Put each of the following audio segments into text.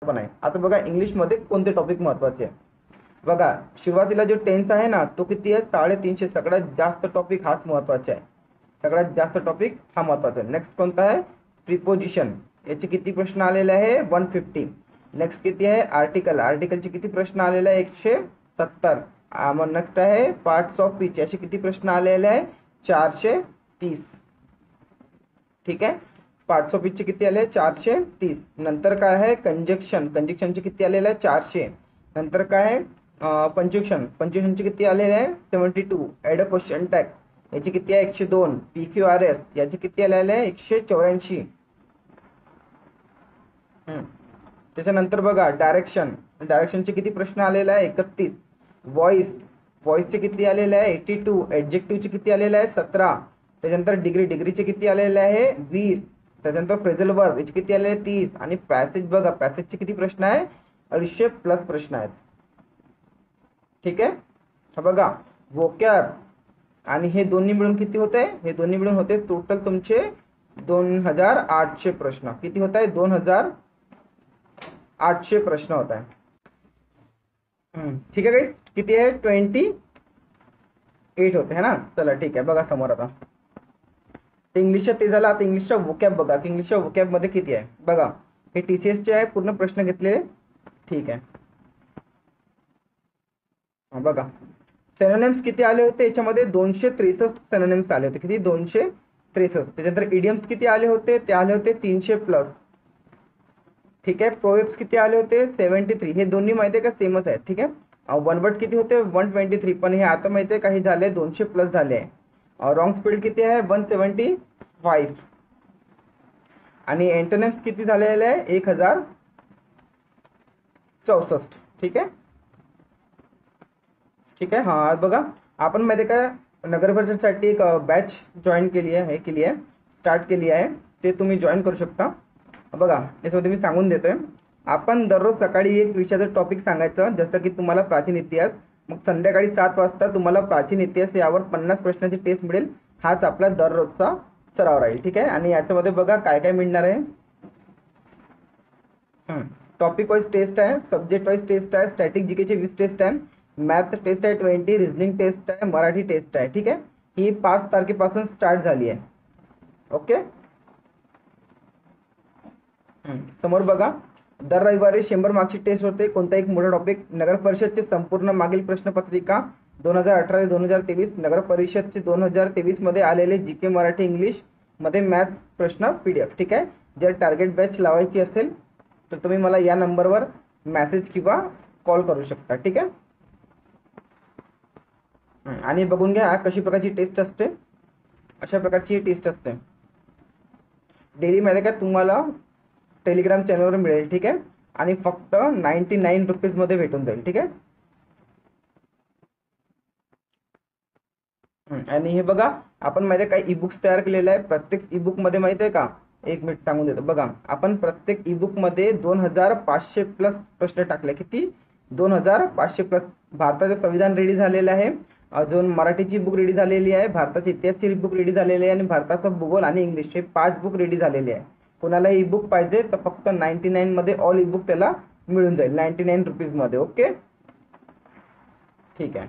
पण आहे. आता बघा इंग्लिशमध्ये कोणते टॉपिक महत्त्वाचे आहे बघा. सुरुवातीला जो टेन्स आहे ना तो किती आहे 350. सगळ्यात जास्त टॉपिक हाच महत्त्वाचा आहे. सगळ्यात जास्त टॉपिक हा महत्त्वाचा आहे. नेक्स्ट कोणता आहे प्रिपोजिशन. याचे किती प्रश्न आलेले आहे 150. नेक्स्ट किती आहे आर्टिकल. आर्टिकलचे किती प्रश्न आलेले आहे 170. मग नेक्स्ट आहे पार्ट्स ऑफ स्पीच. याचे किती प्रश्न आलेले आहे 430. ठीक आहे. पार्ट्स ऑफ स्पीचचे किती आले 430. नंतर काय आहे कंजक्शन. कंजक्शनचे किती आलेले आहे 400. नंतर काय आहे पंक्च्युएशन. पंक्च्युएशनचे किती आलेले आहे 72. ऍड अ क्वेश्चन टॅग याची किती आहे 102. PQRS याची किती आलेले आहे 184. त्याच्यानंतर बघा डायरेक्शन. डायरेक्शनचे किती प्रश्न आलेले आहे 31. व्हॉइस. व्हॉइसचे किती आलेले आहे 82. ऍडजेक्टिव्हचे किती आलेले आहे 17. त्याच्यानंतर डिग्री. डिग्रीचे किती आलेले आहे 20. त्याच्यानंतर फ्रेझल वर्ब याचे किती आलेले 30. आणि पॅसेज बघा. पॅसेजचे किती प्रश्न आहे 250+ प्रश्न आहेत. ठीक आहे. हा बघा वोकॅब आणि हे दोन्ही मिळून किती होते. हे दोन्ही मिळून होते टोटल तुमचे 2800 प्रश्न. किती होत आहे 2800 प्रश्न होत आहे. ठीक आहे. किती आहे 28 होते है ना. चला ठीक आहे. बघा समोर आता इंग्लिशच्या ते झालं. आता इंग्लिशचा वोकॅब बघा. इंग्लिशच्या वोकॅब मध्ये किती आहे बघा. हे TCS चे आहे पूर्ण प्रश्न घेतले. ठीक आहे. बघा सिनोनिम्स किती आले होते याच्यामध्ये 263 सिनोनिम्स आले होते. किती 263. त्याच्यानंतर इडियम्स किती आले होते ते आले होते 300+. ठीक आहे. प्रोव्हर्ब्स किती आले होते 73. हे दोन्ही माहिती आहे का सेमच आहे. ठीक आहे. वन वर्ड किती होते 123. पण हे आता माहिती आहे काही झाले 200+ झाले आहे. रॉंग स्पेल्ड किती आहे 175. आणि एंटोनिम्स किती झालेले आहे 1064. ठीक आहे. ठीक आहे. हां बघा आपण माहिती आहे का नगर परिषदसाठी एक बॅच जॉईन केली आहे. स्टार्ट केली आहे. ते तुम्ही जॉईन करू शकता. बघा याच्यामध्ये मी सांगून देतोय. आपण दररोज सकाळी एक विषयाचं टॉपिक सांगायचं. जसं की तुम्हाला प्राचीन इतिहास. मग संध्याकाळी 7 वाजता तुम्हाला प्राचीन इतिहास यावर 50 प्रश्नांची टेस्ट मिळेल. हाच आपला दररोजचा सराव राहील. ठीक आहे. आणि याच्यामध्ये बघा काय काय मिळणार आहे. टॉपिक वाईज टेस्ट आहे. सब्जेक्ट वाईज टेस्ट आहे. स्टॅटिक जीकेचे 20 टेस्ट आहे. मॅथ टेस्ट आहे 20. रिझनिंग टेस्ट आहे. मराठी टेस्ट आहे. ठीक आहे. ही 5 तारखेपासून स्टार्ट झाली आहे. ओके. समोर बघा दर रविवारी 100 मार्क्सची टेस्ट होते. कोणता एक मोठा टॉपिक. नगर परिषदचे संपूर्ण मागील प्रश्नपत्रिका 2018 ते 2023. नगर परिषदचे 2023 मध्ये आलेले जीके मराठी इंग्लिश मध्ये मॅथ प्रश्न PDF. ठीक आहे. जर टार्गेट बॅच लावायची असेल तर तुम्ही मला या नंबरवर मेसेज किंवा कॉल करू शकता. ठीक आहे. आणि बघून घ्या कशी प्रकारची टेस्ट असते. अशा प्रकारची टेस्ट असते. डेली मध्ये का तुम्हाला टेलिग्राम चॅनलवर मिळेल. ठीक आहे. आणि फक्त 99 रुपीज मध्ये भेटून जाईल. ठीक आहे. आणि हे बघा आपण माहिती आहे काही ईबुक्स तयार केलेले आहे. प्रत्येक ईबुक मध्ये माहिती आहे का एक मिनिट सांगून देतो. बघा आपण प्रत्येक ईबुक मध्ये 2500+ प्रश्न टाकले. किती 2500+. भारताचे संविधान रेडी झालेले आहे. अजून मराठीची बुक रेडी झालेली आहे. भारताची इतिहासची बुक रेडी झालेली आहे. आणि भारताचा भूगोल आणि इंग्लिश हे 5 बुक रेडी झालेले आहे. कोणाला ई बुक पाहिजे तर फक्त 99 मध्ये ऑल ई बुक त्याला मिळून जाईल 99 रुपीज मध्ये. ओके. ठीक आहे.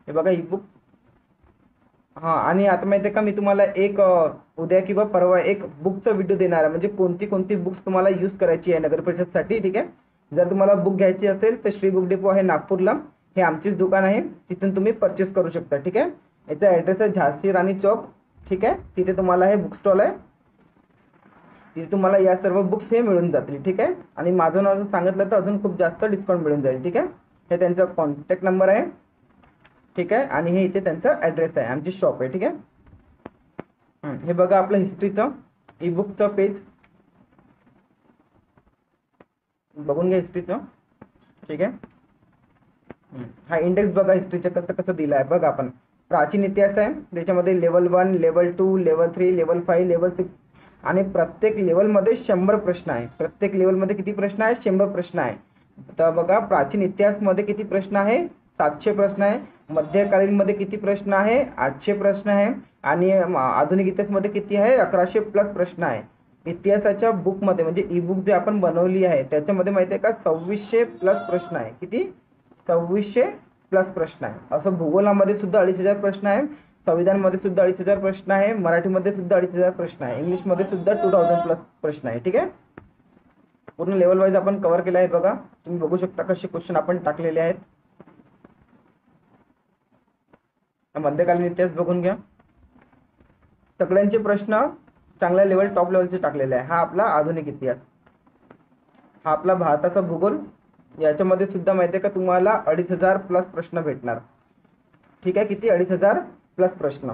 हे बघा ई बुक. हां आणि आता माहिती आहे का मी तुम्हाला एक उद्या किंवा परवा एक बुकचा व्हिडिओ देणार आहे. म्हणजे कोणती बुक्स तुम्हाला यूज करायची आहे नगर परिषदसाठी. ठीक आहे. जर तुम्हाला बुक घ्यायची असेल तर श्री बुक डेपो आहे नागपूरला. हे आमचीच दुकान आहे. तिथून तुम्ही परचेस करू शकता. ठीक आहे. याचा ॲड्रेस आहे झांसी राणी चौक. ठीक आहे. तिथे तुम्हाला हे बुक स्टॉल आहे. तिथे तुम्हाला या सर्व बुक्स हे मिळून जातील. ठीक आहे. आणि माझं नाव सांगितलं तर अजून खूप जास्त डिस्काउंट मिळून जाईल. ठीक आहे. हे त्यांचा कॉन्टॅक्ट नंबर आहे. ठीक आहे. आणि हे इथे त्यांचा ॲड्रेस आहे. आमची शॉप आहे. ठीक आहे. हे बघा आपलं हिस्ट्रीचं ई बुकचं पेज बघून घ्या हिस्ट्रीचं. ठीक आहे. हा इंडेक्स बघा हिस्ट्रीचं कसं दिलं आहे. बघा आपण प्राचीन इतिहास आहे. त्याच्यामध्ये level 1 level 2 level 3 level 5 level 6 आणि प्रत्येक लेवलमध्ये 100 प्रश्न आहे. प्रत्येक लेवलमध्ये किती प्रश्न आहे 100 प्रश्न आहे. तर बघा प्राचीन इतिहासमध्ये किती प्रश्न आहे 700 प्रश्न आहे. मध्यकालीन मध्ये किती प्रश्न आहे 800 प्रश्न आहे. आणि आधुनिक इतिहासमध्ये किती आहे 1100+ प्रश्न आहे. इतिहासाच्या बुकमध्ये म्हणजे ई बुक जे आपण बनवली आहे त्याच्यामध्ये माहिती आहे का 2600 प्लस प्रश्न आहे. किती? 2600 प्लस प्रश्न आहे. असं भूगोलामध्ये सुद्धा 2500 प्रश्न आहे, संविधानमध्ये सुद्धा 2500 प्रश्न आहे, मराठीमध्ये सुद्धा 2500 प्रश्न आहे, इंग्लिशमध्ये सुद्धा 2000 प्लस प्रश्न आहे. ठीक आहे, पूर्ण लेवल वाईज आपण कव्हर केलं आहे. बघा तुम्ही बघू शकता कसे क्वेश्चन आपण टाकलेले आहेत. मध्यकालीन इतिहास बघून घ्या. सगळ्यांचे प्रश्न चांगल्या लेवल टॉप लेवलचे टाकलेले आहे. हा आपला आधुनिक इतिहास, हा आपला भारताचा भूगोल. याच्यामध्ये सुद्धा माहिती आहे का तुम्हाला 2500 प्लस प्रश्न भेटणार. ठीक आहे, किती? 2500 प्लस प्रश्न.